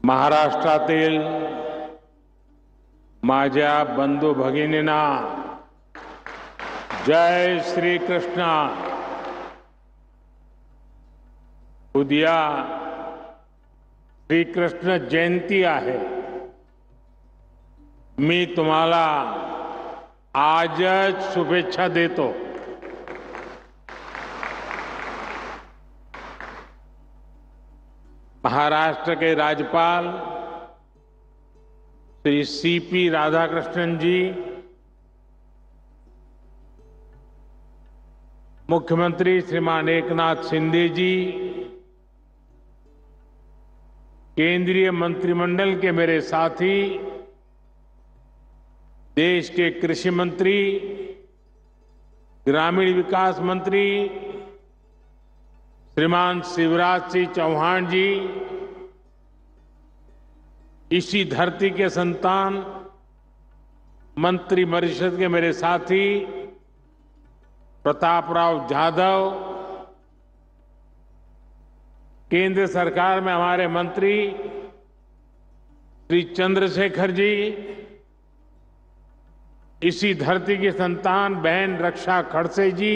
महाराष्ट्रातील माझ्या बंधू भगिनींना जय श्री कृष्ण। उद्या श्रीकृष्ण जयंती आहे। मी तुम्हाला आजच शुभेच्छा देतो। महाराष्ट्र के राज्यपाल श्री सीपी राधाकृष्णन जी, मुख्यमंत्री श्रीमान एकनाथ शिंदे जी, केंद्रीय मंत्रिमंडल के मेरे साथी, देश के कृषि मंत्री, ग्रामीण विकास मंत्री श्रीमान शिवराज सिंह चौहान जी, इसी धरती के संतान मंत्रिपरिषद के मेरे साथी प्रतापराव जाधव, केंद्र सरकार में हमारे मंत्री श्री चंद्रशेखर जी, इसी धरती की संतान बहन रक्षा खड़से जी,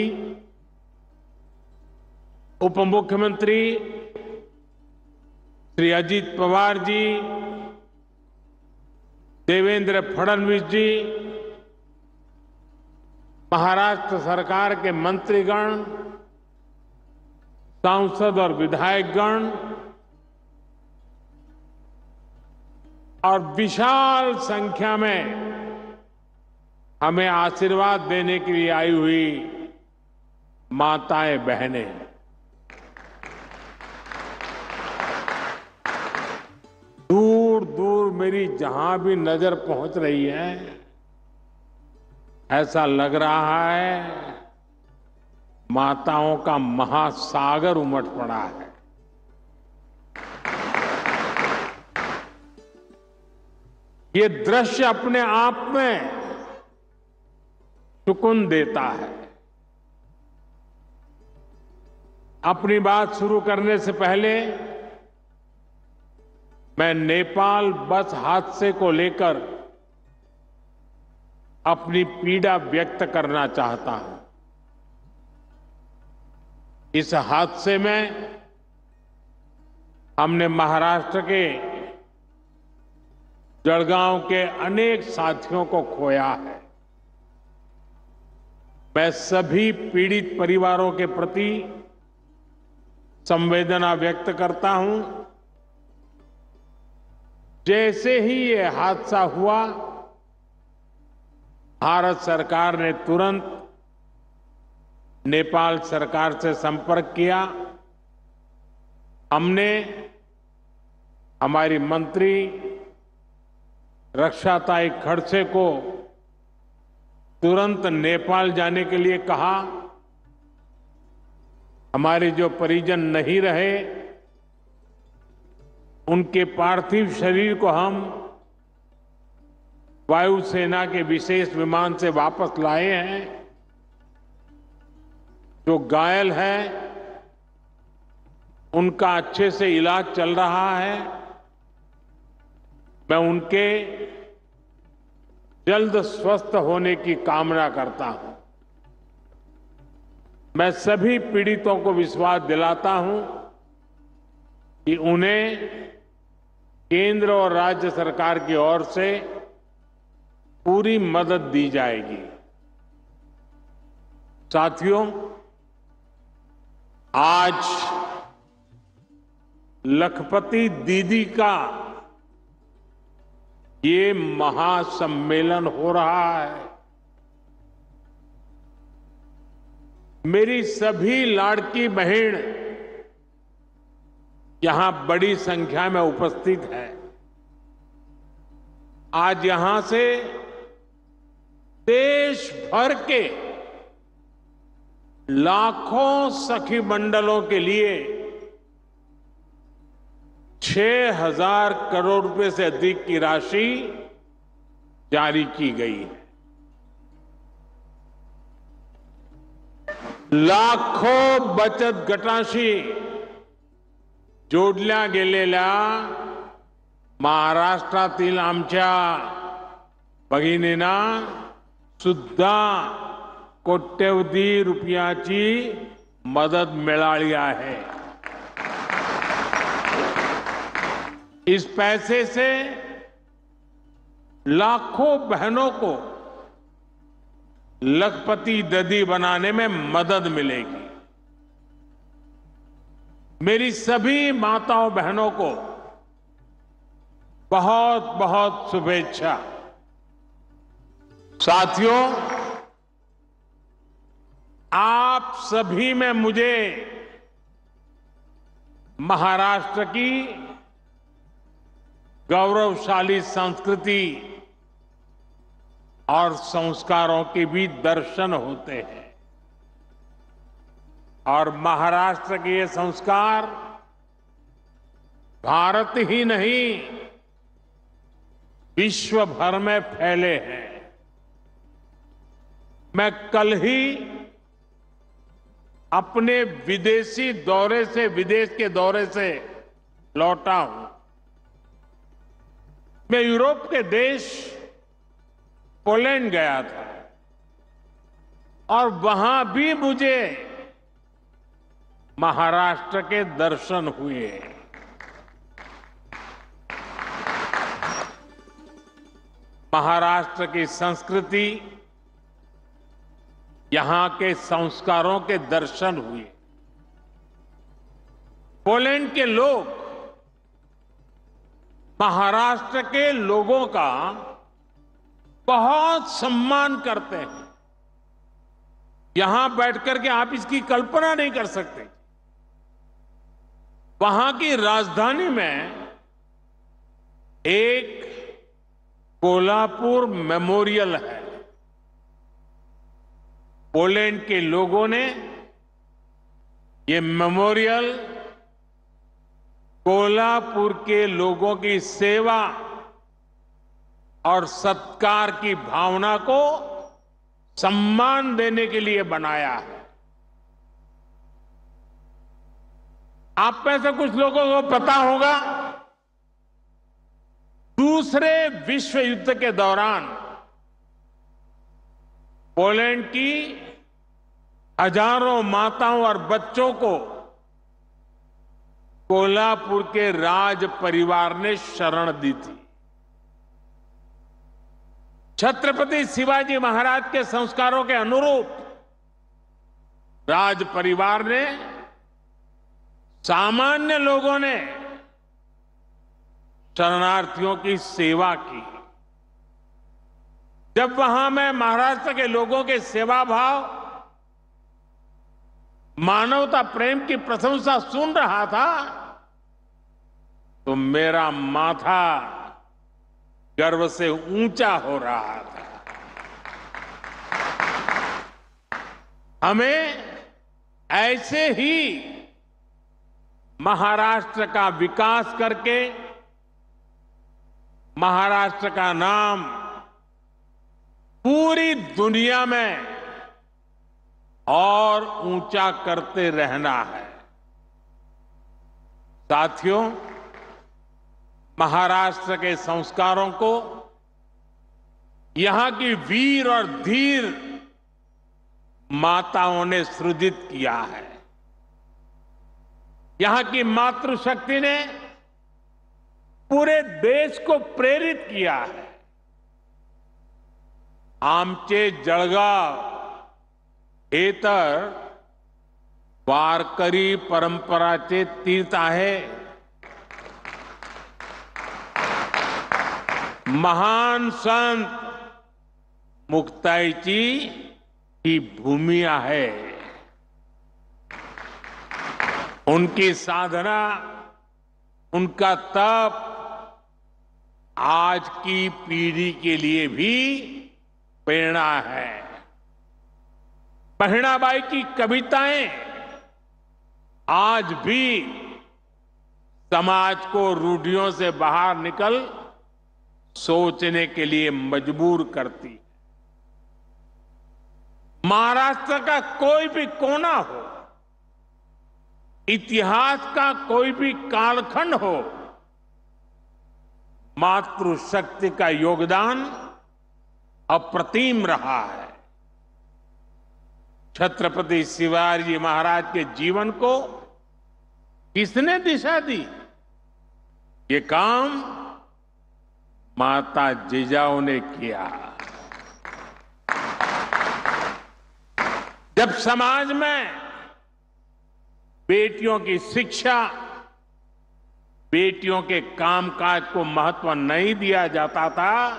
उप मुख्यमंत्री श्री अजित पवार जी, देवेंद्र फडणवीस जी, महाराष्ट्र सरकार के मंत्रीगण, सांसद और विधायकगण और विशाल संख्या में हमें आशीर्वाद देने के लिए आई हुई माताएं बहनें, दूर दूर मेरी जहां भी नजर पहुंच रही है, ऐसा लग रहा है माताओं का महासागर उमड़ पड़ा है। ये दृश्य अपने आप में सुकून देता है। अपनी बात शुरू करने से पहले मैं नेपाल बस हादसे को लेकर अपनी पीड़ा व्यक्त करना चाहता हूं। इस हादसे में हमने महाराष्ट्र के जलगांव के अनेक साथियों को खोया है। मैं सभी पीड़ित परिवारों के प्रति संवेदना व्यक्त करता हूं। जैसे ही ये हादसा हुआ, भारत सरकार ने तुरंत नेपाल सरकार से संपर्क किया। हमने हमारी मंत्री रक्षाताई खड़से को तुरंत नेपाल जाने के लिए कहा। हमारे जो परिजन नहीं रहे, उनके पार्थिव शरीर को हम वायुसेना के विशेष विमान से वापस लाए हैं। जो घायल है उनका अच्छे से इलाज चल रहा है। मैं उनके जल्द स्वस्थ होने की कामना करता हूं। मैं सभी पीड़ितों को विश्वास दिलाता हूं कि उन्हें केंद्र और राज्य सरकार की ओर से पूरी मदद दी जाएगी। साथियों, आज लखपति दीदी का ये महासम्मेलन हो रहा है। मेरी सभी लाड़की बहन यहां बड़ी संख्या में उपस्थित है। आज यहां से देश भर के लाखों सखी मंडलों के लिए 6,000 करोड़ रुपए से अधिक की राशि जारी की गई है। लाखों बचत गटांशी जोडल्या गेलेल्या महाराष्ट्रातील आमच्या भगिनींना सुद्धा कोट्यवधी रुपयाची मदत मिळाली आहे. इस पैसे से लाखों बहनों को लखपति दीदी बनाने में मदद मिलेगी. मेरी सभी माताओं बहनों को बहुत बहुत शुभेच्छा. साथियों, आप सभी में मुझे महाराष्ट्र की गौरवशाली संस्कृति और संस्कारों के भी दर्शन होते हैं. और महाराष्ट्र के ये संस्कार भारत ही नहीं, विश्व भर में फैले हैं. मैं कल ही अपने विदेश के दौरे से लौटा हूं. मैं यूरोप के देश पोलैंड गया था और वहां भी मुझे महाराष्ट्र के दर्शन हुए. महाराष्ट्र की संस्कृति, यहां के संस्कारों के दर्शन हुए. पोलैंड के लोग महाराष्ट्र के लोगों का बहुत सम्मान करते हैं. यहां बैठकर के आप इसकी कल्पना नहीं कर सकते. वहां की राजधानी में एक कोल्हापुर मेमोरियल है. पोलैंड के लोगों ने ये मेमोरियल कोल्हापुर के लोगों की सेवा और सत्कार की भावना को सम्मान देने के लिए बनाया है. आप में से कुछ लोगों को पता होगा, दूसरे विश्व युद्ध के दौरान पोलैंड की हजारों माताओं और बच्चों को कोल्हापुर के राज परिवार ने शरण दी थी. छत्रपति शिवाजी महाराज के संस्कारों के अनुरूप राज परिवार ने, सामान्य लोगों ने शरणार्थियों की सेवा की. जब वहां मैं महाराष्ट्र के लोगों के सेवा भाव, मानवता प्रेम की प्रशंसा सुन रहा था तो मेरा माथा गर्व से ऊंचा हो रहा था. हमें ऐसे ही महाराष्ट्र का विकास करके महाराष्ट्र का नाम पूरी दुनिया में और ऊंचा करते रहना है. साथियों, महाराष्ट्र के संस्कारों को यहां की वीर और धीर माताओं ने सृजित किया है. यहां की मातृशक्ति ने पूरे देश को प्रेरित किया है. आमचे जळगाव हे तर वारकरी परंपराचे तीर्थ आहे. महान संत मुक्ताईची ही भूमि आहे. उनकी साधना, उनका तप आज की पीढ़ी के लिए भी प्रेरणा है. बहिणाबाई की कविताएं आज भी समाज को रूढ़ियों से बाहर निकल सोचने के लिए मजबूर करती. महाराष्ट्र का कोई भी कोना हो, इतिहास का कोई भी कालखंड हो, मातृशक्ति का योगदान अप्रतिम रहा है। छत्रपति शिवाजी महाराज के जीवन को किसने दिशा दी? ये काम माता जिजाऊ ने किया। जब समाज में बेटियों की शिक्षा, बेटियों के कामकाज को महत्व नहीं दिया जाता था,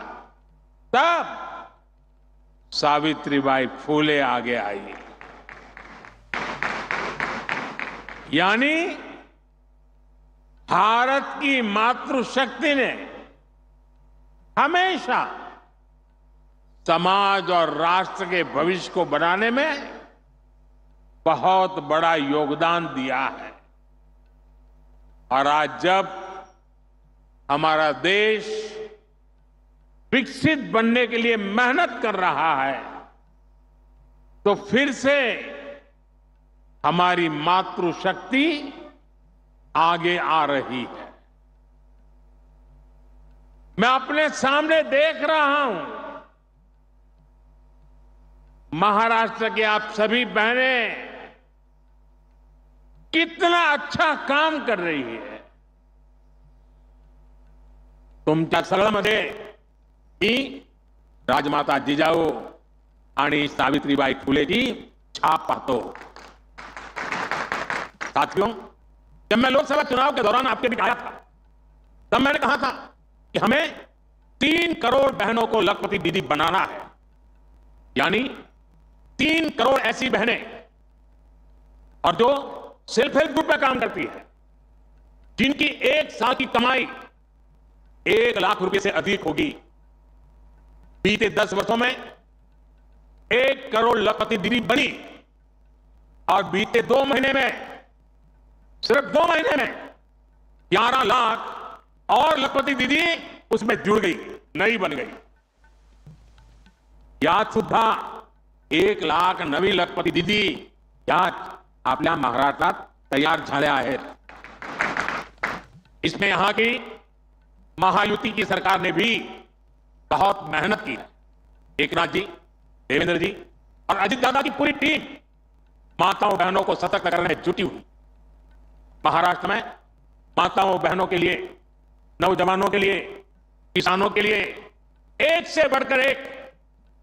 तब सावित्रीबाई फुले आगे आई। यानी भारत की मातृशक्ति ने हमेशा समाज और राष्ट्र के भविष्य को बनाने में बहुत बड़ा योगदान दिया है। और आज जब हमारा देश विकसित बनने के लिए मेहनत कर रहा है, तो फिर से हमारी मातृशक्ति आगे आ रही है। मैं अपने सामने देख रहा हूं, महाराष्ट्र के आप सभी बहनें कितना अच्छा काम कर रही है। तुमच्या सगळ्यामध्ये ही राजमाता जिजाऊ आणि सावित्रीबाई फुलेची छाप पाहतो। साथियों, जब मैं लोकसभा चुनाव के दौरान आपके बीच आया था, तब मैंने कहा था कि हमें 3 करोड़ बहनों को लखपति दीदी बनाना है। यानी 3 करोड़ ऐसी बहनें और जो सेल्फ हेल्प ग्रुप में काम करती है, जिनकी एक साल की कमाई 1 लाख रुपए से अधिक होगी। बीते 10 वर्षों में 1 करोड़ लखपति दीदी बनी और बीते 2 महीने में, सिर्फ 2 महीने में 11 लाख और लखपति दीदी उसमें जुड़ गई, नई बन गई। यात सुद्धा 1 लाख नवी लखपती दीदी यात आपल्या महाराष्ट्रात तयार झाल्या आहेत। इसमें यहां की महायुति की सरकार ने भी बहुत मेहनत की है। एकनाथ जी, देवेंद्र जी और अजित दादा की पूरी टीम माताओं बहनों को सतर्क करने में जुटी हुई। महाराष्ट्र में माताओं बहनों के लिए, नौजवानों के लिए, किसानों के लिए एक से बढ़कर एक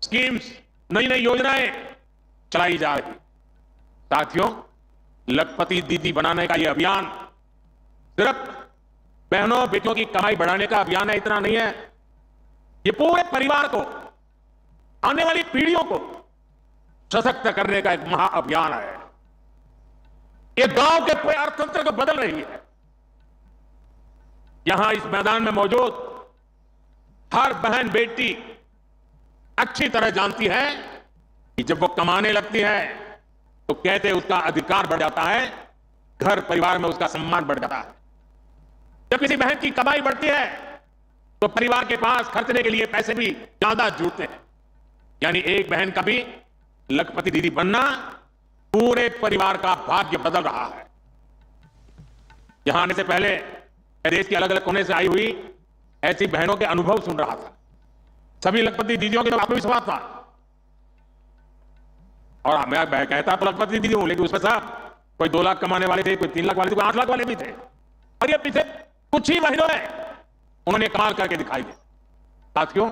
स्कीम्स, नई नई योजनाएं चलाई जा रही। साथियों, लखपति दीदी बनाने का यह अभियान सिर्फ बहनों बेटियों की कमाई बढ़ाने का अभियान है, इतना नहीं है। ये पूरे परिवार को, आने वाली पीढ़ियों को सशक्त करने का एक महाअभियान है। ये गांव के पूरे अर्थतंत्र को बदल रही है। यहां इस मैदान में मौजूद हर बहन बेटी अच्छी तरह जानती है कि जब वो कमाने लगती है तो कहते उसका अधिकार बढ़ जाता है, घर परिवार में उसका सम्मान बढ़ जाता है। जब किसी बहन की कमाई बढ़ती है तो परिवार के पास खर्चने के लिए पैसे भी ज्यादा जुड़ते हैं। यानी एक बहन का भी लखपति दीदी बनना पूरे परिवार का भाग्य बदल रहा है। यहां आने से पहले मैं देश के अलग अलग कोने से आई हुई ऐसी बहनों के अनुभव सुन रहा था। सभी लखपति दीदियों के आत्मविश्वास था, और मैं कहता तो लखपति दीदी हूं, लेकिन उसमें सब कोई 2 लाख कमाने वाले थे, कोई 3 लाख वाले थे, कोई 8 लाख वाले भी थे। और ये पीछे कुछ ही महीनों में उन्होंने कमाल करके दिखाई दी। साथियों,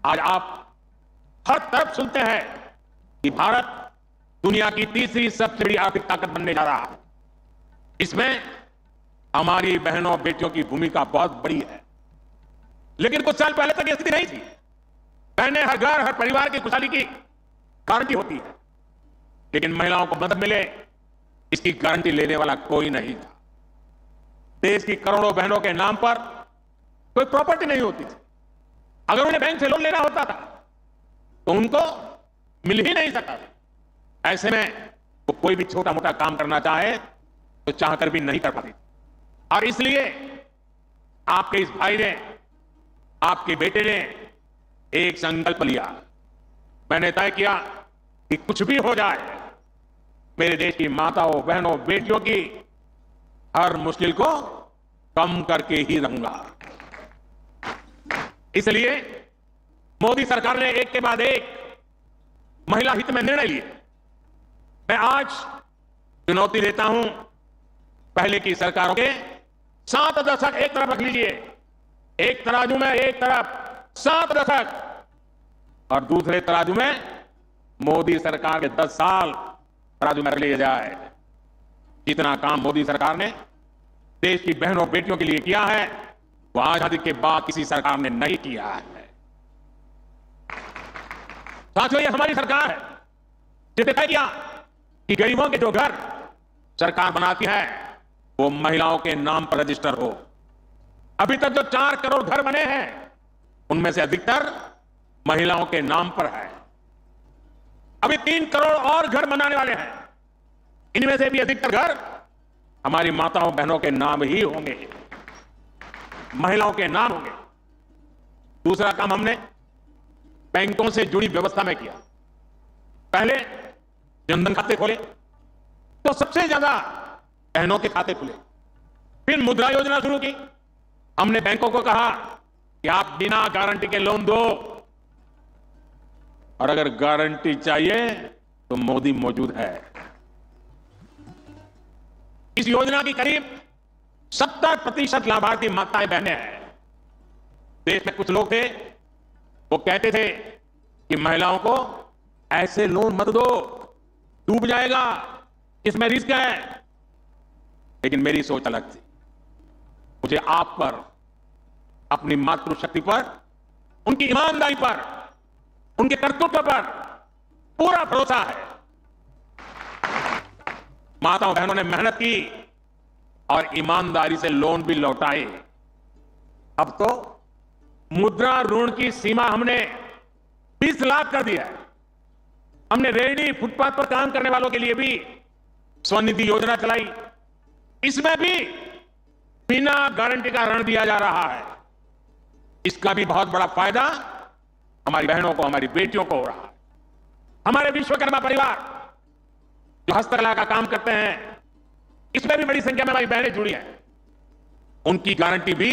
आज आप हर तरफ सुनते हैं कि भारत दुनिया की तीसरी सबसे बड़ी आर्थिक ताकत बनने जा रहा है। इसमें हमारी बहनों बेटियों की भूमिका बहुत बड़ी है। लेकिन कुछ साल पहले तक यह स्थिति नहीं थी। बहनें हर घर, हर परिवार की खुशहाली की गारंटी होती है, लेकिन महिलाओं को मदद मिले इसकी गारंटी लेने वाला कोई नहीं था। देश की करोड़ों बहनों के नाम पर कोई प्रॉपर्टी नहीं होती थी। अगर उन्हें बैंक से लोन लेना होता था तो उनको मिल ही नहीं सकता था। ऐसे में वो कोई भी छोटा मोटा काम करना चाहे तो चाहकर भी नहीं कर पाती। और इसलिए आपके इस भाई ने, आपके बेटे ने एक संकल्प लिया। मैंने तय किया कि कुछ भी हो जाए, मेरे देश की माताओं बहनों बेटियों की हर मुश्किल को कम करके ही रहूंगा। इसलिए मोदी सरकार ने एक के बाद एक महिला हित में निर्णय लिए। मैं आज चुनौती देता हूं, पहले की सरकारों के 7 दशक एक तरफ रख लीजिए, एक तराजू में एक तरफ 7 दशक और दूसरे तराजू में मोदी सरकार के 10 साल तराजू में रख लिया जाए। जितना काम मोदी सरकार ने देश की बहनों बेटियों के लिए किया है वो आजादी के बाद किसी सरकार ने नहीं किया है। साथियों, ये हमारी सरकार है जिसने तय किया कि गरीबों के जो घर सरकार बनाती है वो महिलाओं के नाम पर रजिस्टर हो। अभी तक जो 4 करोड़ घर बने हैं उनमें से अधिकतर महिलाओं के नाम पर है। अभी 3 करोड़ और घर बनाने वाले हैं, इनमें से भी अधिकतर घर हमारी माताओं बहनों के नाम ही होंगे, महिलाओं के नाम होंगे। दूसरा काम हमने बैंकों से जुड़ी व्यवस्था में किया। पहले जनधन खाते खोले तो सबसे ज्यादा बहनों के खाते खुले। फिर मुद्रा योजना शुरू की। हमने बैंकों को कहा कि आप बिना गारंटी के लोन दो और अगर गारंटी चाहिए तो मोदी मौजूद है। इस योजना की करीब 70% लाभार्थी माताएं बहनें हैं। देश में कुछ लोग थे वो कहते थे कि महिलाओं को ऐसे लोन मत दो, डूब जाएगा, इसमें रिस्क है। लेकिन मेरी सोच अलग थी। मुझे आप पर, अपनी मातृशक्ति पर, उनकी ईमानदारी पर, उनके कर्तव्य पर पूरा भरोसा है। माताओं बहनों ने मेहनत की और ईमानदारी से लोन भी लौटाए। अब तो मुद्रा ऋण की सीमा हमने 20 लाख कर दिया है। हमने रेहड़ी फुटपाथ पर काम करने वालों के लिए भी स्वनिधि योजना चलाई। इसमें भी बिना गारंटी का ऋण दिया जा रहा है। इसका भी बहुत बड़ा फायदा हमारी बहनों को, हमारी बेटियों को हो रहा है। हमारे विश्वकर्मा परिवार जो हस्तकला का काम करते हैं, इसमें भी बड़ी संख्या में हमारी बहनें जुड़ी हैं। उनकी गारंटी भी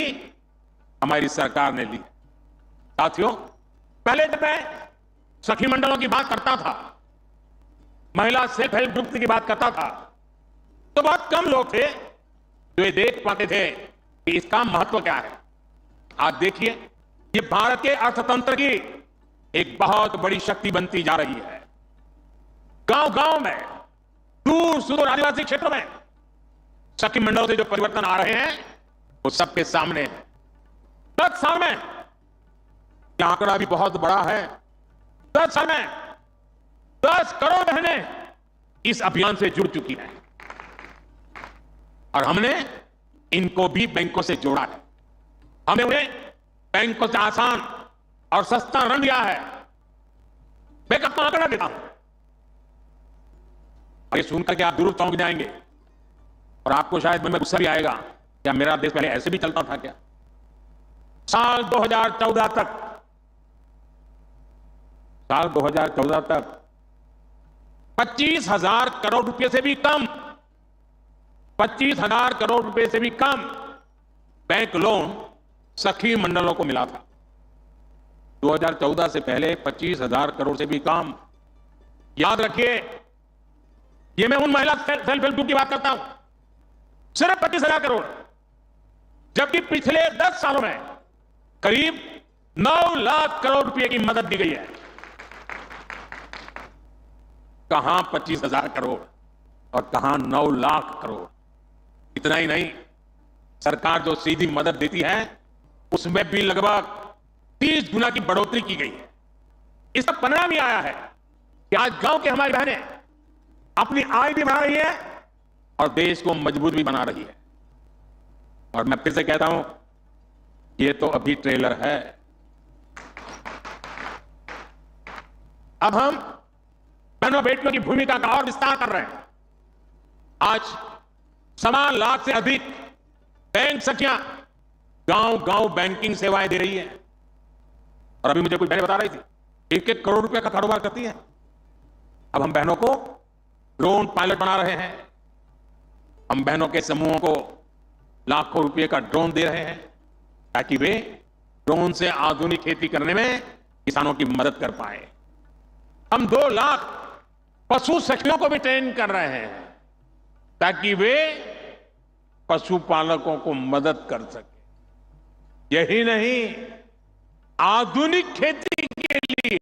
हमारी सरकार ने ली। साथियों, पहले जब मैं सखी मंडलों की बात करता था, महिला सेल्फ हेल्प ग्रुप की बात करता था, तो बहुत कम लोग थे जो ये देख पाते थे कि इसका महत्व क्या है। आज देखिए, ये भारत के अर्थतंत्र की एक बहुत बड़ी शक्ति बनती जा रही है। गांव-गांव में, दूर सुदूर आदिवासी क्षेत्रों में सखी मंडलों से जो परिवर्तन आ रहे हैं वो सबके सामने है। 10 साल में यह आंकड़ा भी बहुत बड़ा है। 10 साल में 10 करोड़ बहनें इस अभियान से जुड़ चुकी हैं और हमने इनको भी बैंकों से जोड़ा है। हमने उन्हें बैंकों से आसान और सस्ता ऋण दिया है। मैं अपना आंकड़ा देता हूं और ये सुनकर के आप जरूर चौंक जाएंगे और आपको शायद में गुस्सा भी आएगा, क्या मेरा देश पहले ऐसे भी चलता था क्या? साल 2014 तक 25,000 करोड़ रुपए से भी कम, 25,000 करोड़ रुपए से भी कम बैंक लोन सखी मंडलों को मिला था। 2014 से पहले 25,000 करोड़ से भी कम। याद रखिए, ये मैं उन महिला सेल्फ हेल्प ग्रुप की बात करता हूं, सिर्फ 25,000 करोड़, जबकि पिछले 10 सालों में करीब 9 लाख करोड़ रुपए की मदद दी गई है। कहां 25,000 करोड़ और कहां 9 लाख करोड़। इतना ही नहीं, सरकार जो सीधी मदद देती है उसमें भी लगभग 30 गुना की बढ़ोतरी की गई है। इसका परिणाम यह आया है कि आज गांव की हमारी बहनें अपनी आय भी बढ़ा रही है और देश को मजबूत भी बना रही है। और मैं फिर से कहता हूं, ये तो अभी ट्रेलर है। अब हम बहनों बेटियों की भूमिका का और विस्तार कर रहे हैं। आज 1.25 लाख से अधिक बैंक सखियां गांव-गांव बैंकिंग सेवाएं दे रही है। और अभी मुझे कुछ बहनें बता रही थी, 1-1 करोड़ रुपए का कारोबार करती है। अब हम बहनों को ड्रोन पायलट बना रहे हैं। हम बहनों के समूहों को लाखों रुपए का ड्रोन दे रहे हैं ताकि वे ड्रोन से आधुनिक खेती करने में किसानों की मदद कर पाए। हम 2 लाख पशु सखियों को भी ट्रेन कर रहे हैं ताकि वे पशुपालकों को मदद कर सके। यही नहीं, आधुनिक खेती के लिए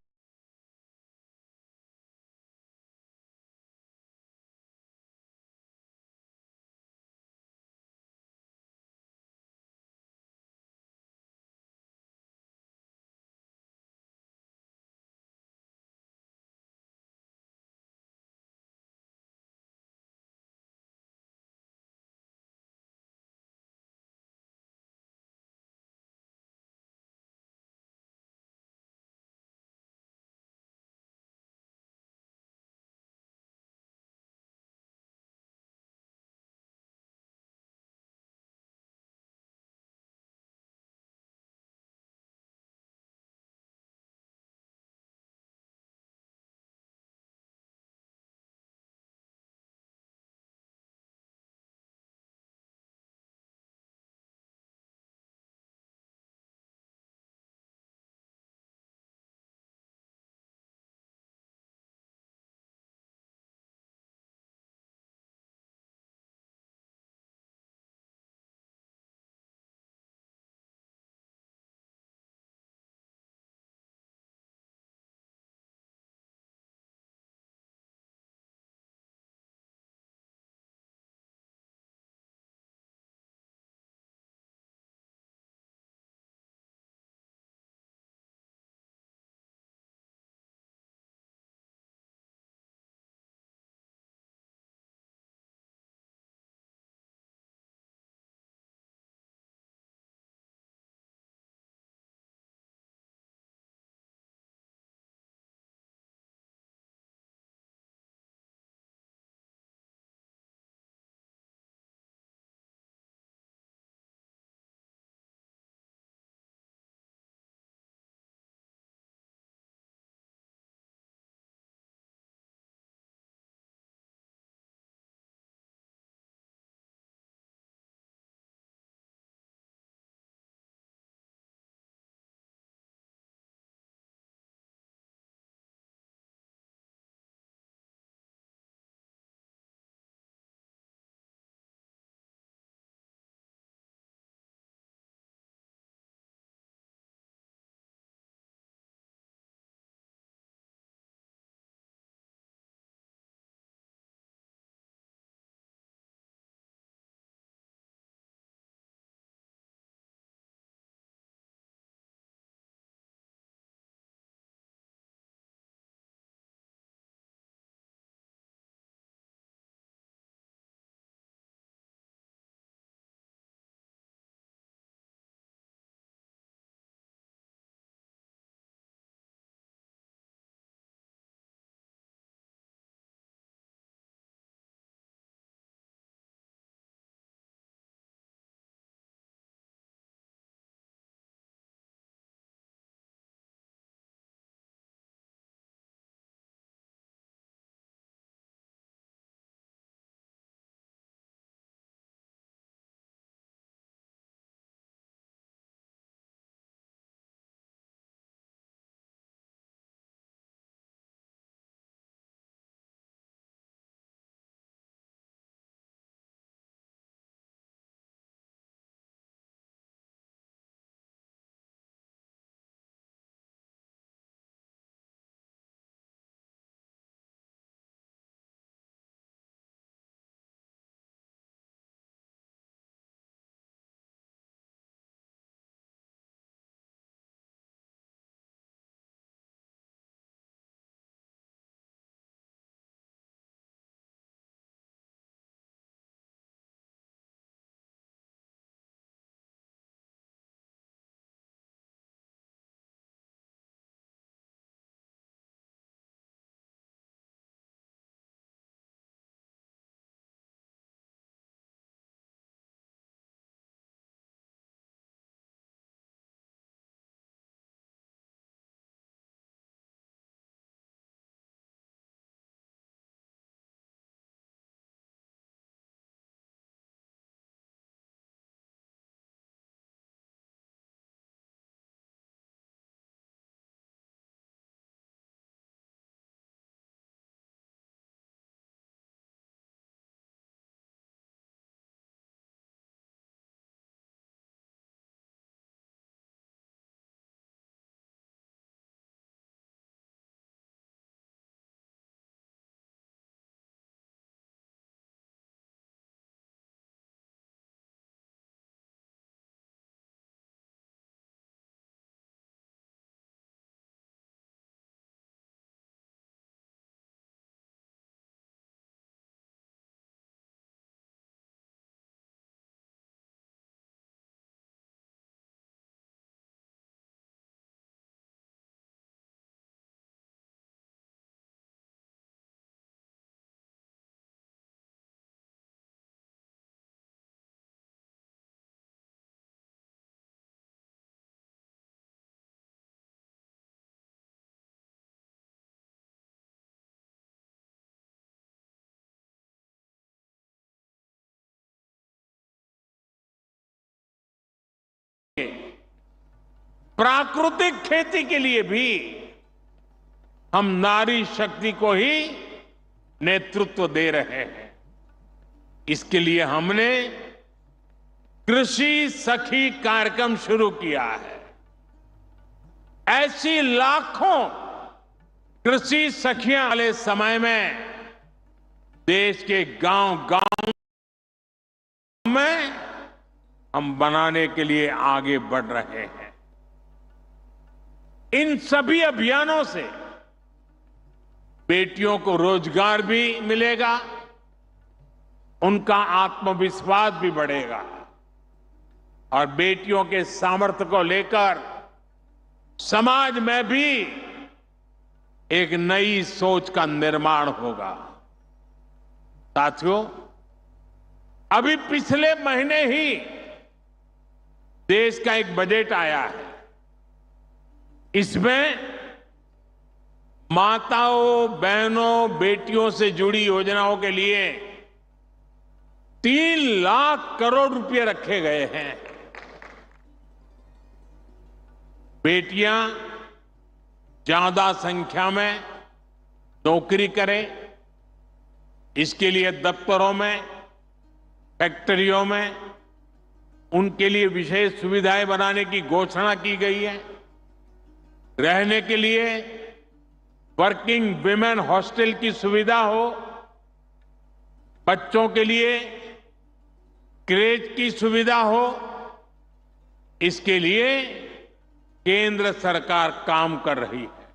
प्राकृतिक खेती के लिए भी हम नारी शक्ति को ही नेतृत्व दे रहे हैं। इसके लिए हमने कृषि सखी कार्यक्रम शुरू किया है। ऐसी लाखों कृषि सखियां वाले समय में देश के गांव-गांव में हम बनाने के लिए आगे बढ़ रहे हैं। इन सभी अभियानों से बेटियों को रोजगार भी मिलेगा, उनका आत्मविश्वास भी बढ़ेगा और बेटियों के सामर्थ्य को लेकर समाज में भी एक नई सोच का निर्माण होगा। साथियों, अभी पिछले महीने ही देश का एक बजट आया है। इसमें माताओं, बहनों, बेटियों से जुड़ी योजनाओं के लिए 3 लाख करोड़ रुपए रखे गए हैं। बेटियां ज्यादा संख्या में नौकरी करें, इसके लिए दफ्तरों में, फैक्ट्रियों में उनके लिए विशेष सुविधाएं बनाने की घोषणा की गई है। रहने के लिए वर्किंग विमेन हॉस्टल की सुविधा हो, बच्चों के लिए क्रेच की सुविधा हो, इसके लिए केंद्र सरकार काम कर रही है।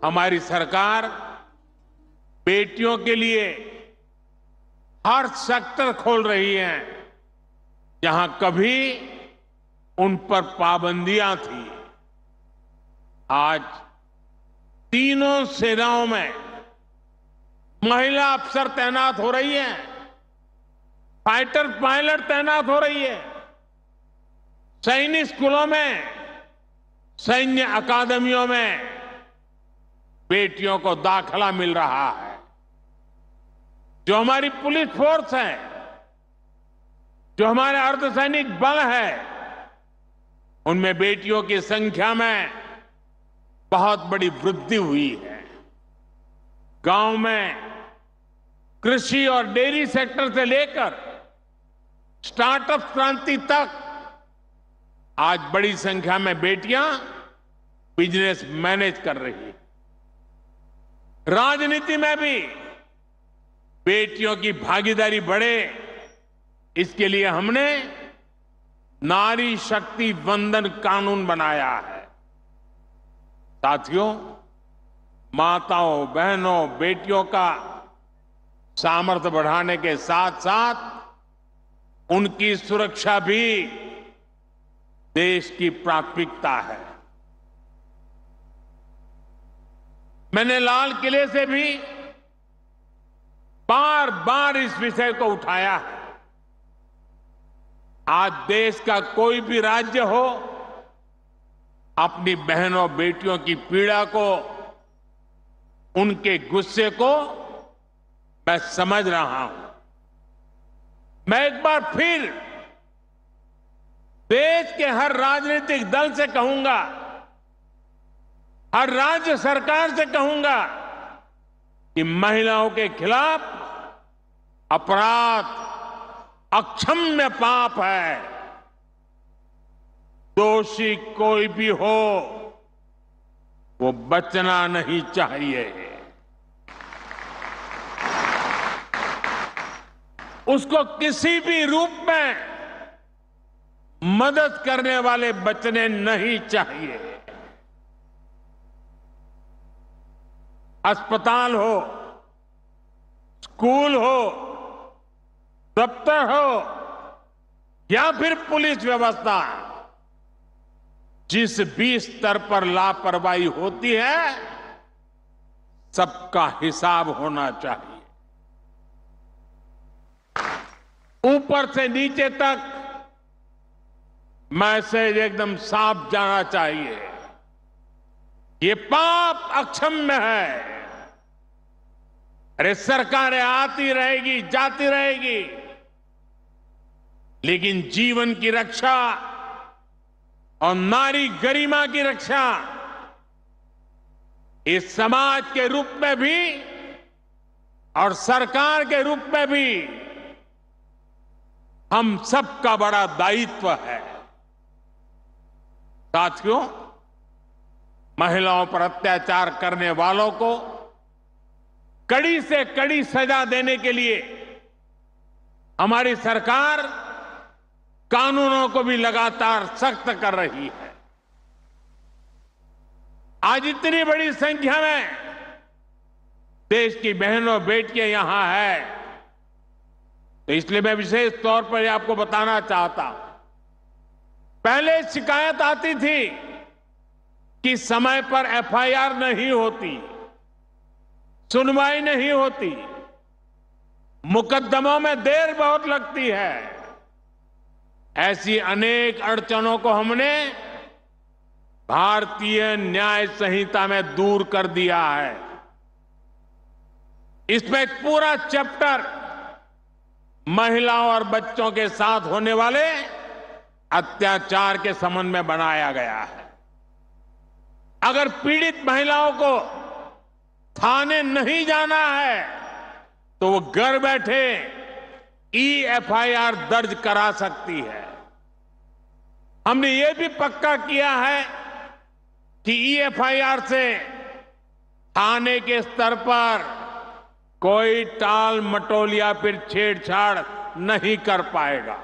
हमारी सरकार बेटियों के लिए हर सेक्टर खोल रही है जहां कभी उन पर पाबंदियां थी। आज तीनों सेनाओं में महिला अफसर तैनात हो रही हैं, फाइटर पायलट तैनात हो रही है, सैनिक स्कूलों में, सैन्य अकादमियों में बेटियों को दाखिला मिल रहा है। जो हमारी पुलिस फोर्स है, जो हमारे अर्धसैनिक बल है, उनमें बेटियों की संख्या में बहुत बड़ी वृद्धि हुई है। गांव में कृषि और डेयरी सेक्टर से लेकर स्टार्टअप क्रांति तक आज बड़ी संख्या में बेटियां बिजनेस मैनेज कर रही है। राजनीति में भी बेटियों की भागीदारी बढ़े, इसके लिए हमने नारी शक्ति वंदन कानून बनाया है। साथियों, माताओं, बहनों, बेटियों का सामर्थ्य बढ़ाने के साथ साथ उनकी सुरक्षा भी देश की प्राथमिकता है। मैंने लाल किले से भी बार बार इस विषय को उठाया है। आज देश का कोई भी राज्य हो, अपनी बहनों बेटियों की पीड़ा को, उनके गुस्से को मैं समझ रहा हूं। मैं एक बार फिर देश के हर राजनीतिक दल से कहूंगा, हर राज्य सरकार से कहूंगा कि महिलाओं के खिलाफ अपराध अक्षम्य पाप है। दोषी कोई भी हो, वो बचना नहीं चाहिए। उसको किसी भी रूप में मदद करने वाले बचने नहीं चाहिए। अस्पताल हो, स्कूल हो, दफ्तर हो या फिर पुलिस व्यवस्था, जिस भी स्तर पर लापरवाही होती है, सबका हिसाब होना चाहिए। ऊपर से नीचे तक मैसेज एकदम साफ जाना चाहिए। ये पाप अक्षम्य है। अरे सरकारें आती रहेगी, जाती रहेगी, लेकिन जीवन की रक्षा और नारी गरिमा की रक्षा इस समाज के रूप में भी और सरकार के रूप में भी हम सबका बड़ा दायित्व है। साथियों, महिलाओं पर अत्याचार करने वालों को कड़ी से कड़ी सजा देने के लिए हमारी सरकार कानूनों को भी लगातार सख्त कर रही है। आज इतनी बड़ी संख्या में देश की बहनों बेटियां यहां हैं, तो इसलिए मैं विशेष तौर पर आपको बताना चाहता हूं। पहले शिकायत आती थी कि समय पर एफआईआर नहीं होती, सुनवाई नहीं होती, मुकदमों में देर बहुत लगती है। ऐसी अनेक अड़चनों को हमने भारतीय न्याय संहिता में दूर कर दिया है। इसमें एक पूरा चैप्टर महिलाओं और बच्चों के साथ होने वाले अत्याचार के संबंध में बनाया गया है। अगर पीड़ित महिलाओं को थाने नहीं जाना है तो वो घर बैठे एफआईआर दर्ज करा सकती है। हमने ये भी पक्का किया है कि एफआईआर से थाने के स्तर पर कोई टाल मटोल या फिर छेड़छाड़ नहीं कर पाएगा।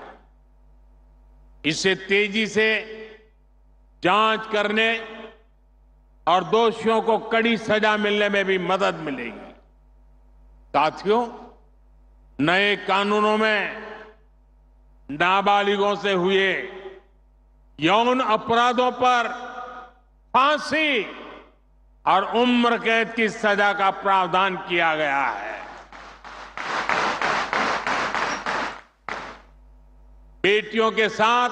इससे तेजी से जांच करने और दोषियों को कड़ी सजा मिलने में भी मदद मिलेगी। साथियों, नए कानूनों में नाबालिगों से हुए यौन अपराधों पर फांसी और उम्र कैद की सजा का प्रावधान किया गया है। बेटियों के साथ